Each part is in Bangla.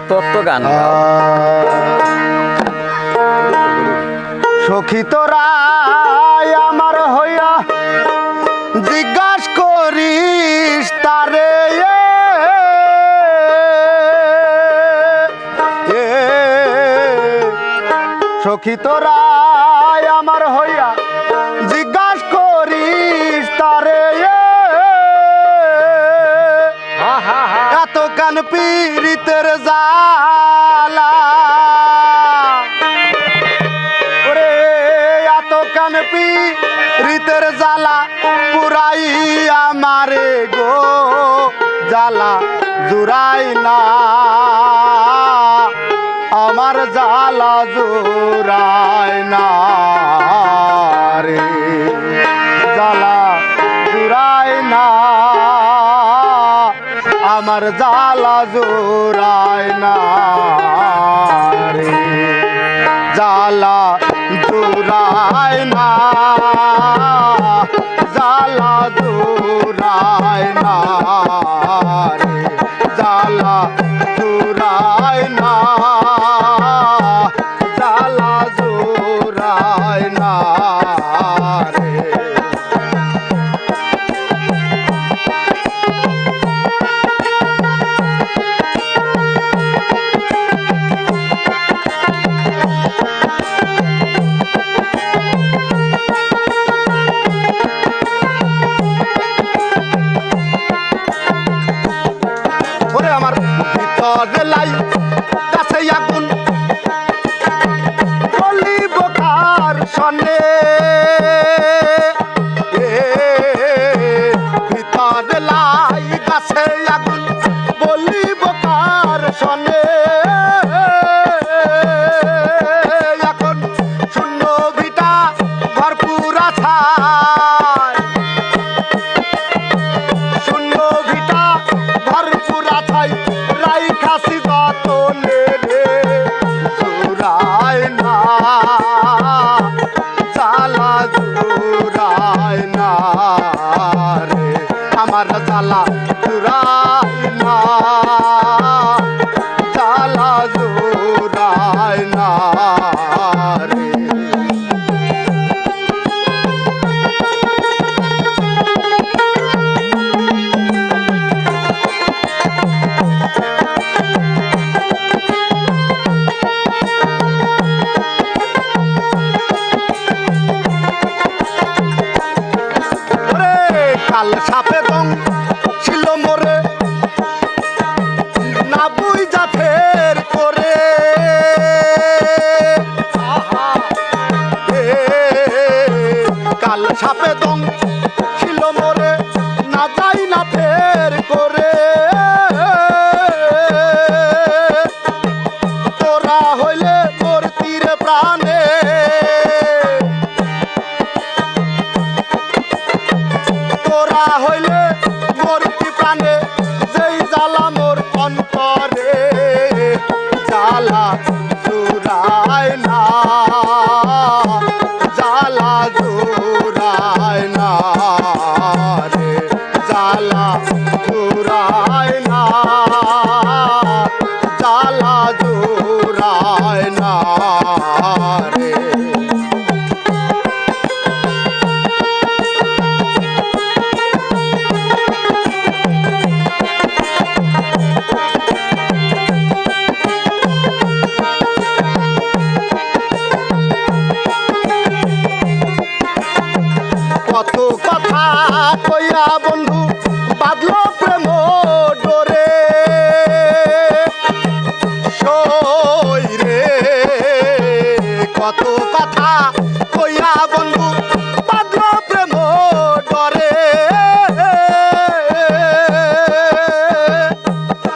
তত্ত্ব গান সখী তোরা আমার হইয়া জিজ্ঞাসা করিস তারে সখী তোরা আমার হইয়া জিজ্ঞাসা করিস তারে এত কান পীড়িতের জালা ওরে এত কান পীড়িতের জালা পুরাই আমারে গো জালা জুড়াই না আমার জালা জুড়াই না রে জালা জুড়াই না আমার জালা জোড়ায় না রে জালা জোড়ায় না জালা জোড়ায় না রে জালা জোড়ায় না জালা জোড়ায় না রে লাই কাছে আগুন বলিব কার সনে ভিতরে লাই কাছে আগুন বলিব কার সনে এখন শূন্য ভিটা ভরপুর আছায় শূন্য ভিটা ভরপুর আছায় খাসি দতনে রে জুড়ায় না জালা জুড়ায় না রে আমার জালা জুড়ায় না জালা জুড়ায় না রে কাল সাপে দং ছিল মোরে না বুঝা ফের করে কাল সাপে দং ছিল মোরে না যাই না ফের করে তোরা হইলে মোর তীরে প্রাণে হইলে মরতি প্রাণে যেই জ্বালা মোর অন্তরে জ্বালা জুড়ায় না জ্বালা জুড়ায় না রে জ্বালা জুড়ায় না জ্বালা জুড়ায় না রে কত কথা কইয়া বন্ধু বাঁধলো প্রেম ডোরে সই রে কত কথা কইয়া বন্ধু বাঁধলো প্রেম ডোরে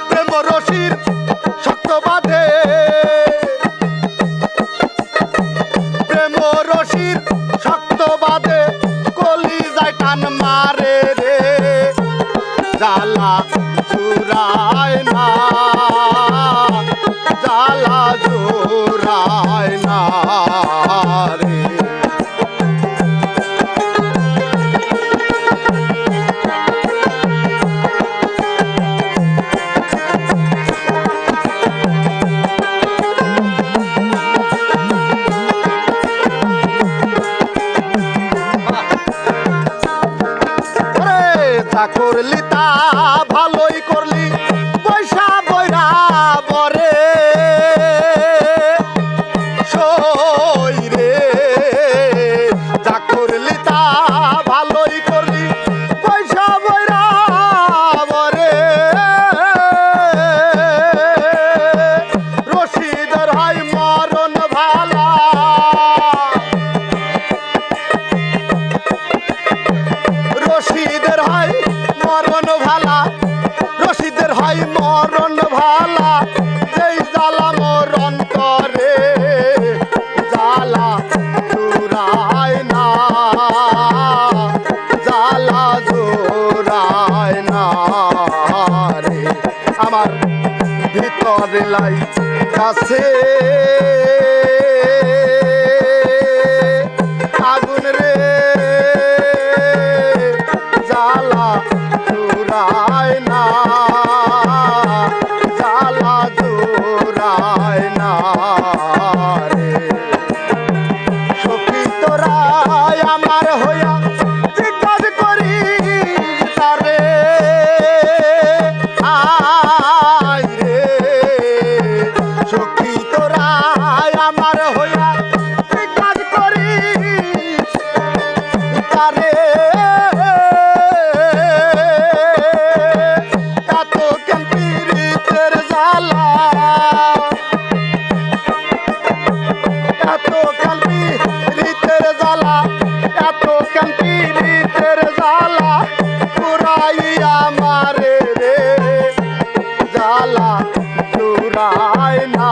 প্রেম রশির শক্ত বাঁধে প্রেম রশির শক্ত বাঁধে টান মারে রে জালা জুড়ায় না জালা জুড়ায় না রে যা করলি তা ভালোই করলি পয়সা বইরা বরে সই রে যা করলি তা ভালোই করলি পয়সা বইরা বরে রশিদের হয় মরণ ভালা রশিদের হয় মরণ ভালা রশিদের হয় মরণ ভালা যেই জ্বালা মোর অন্তরে জ্বালা জুড়ায় না জ্বালা জুড়ায় না রে আমার ভিতরে লাই কাছে আগুন রে জ্বালা জুড়ায় না জ্বালা জুড়ায় না রে সখী তোরা আমার হইয়া জিজ্ঞাসা করি তারে আয় রে সখী তোরা আমার হইয়া জিজ্ঞাসা করি তারে এত কেন পীড়িতের জ্বালা এত কেন পীড়িতের জ্বালা এত কেন পীড়িতের জ্বালা পুরাইয়া মারে রে জ্বালা জুড়ায় না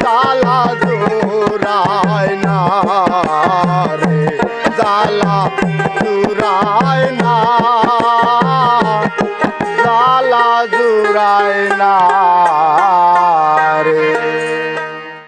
জ্বালা জুড়ায় না রে জ্বালা জুড়ায় না জ্বালা জুড়ায় না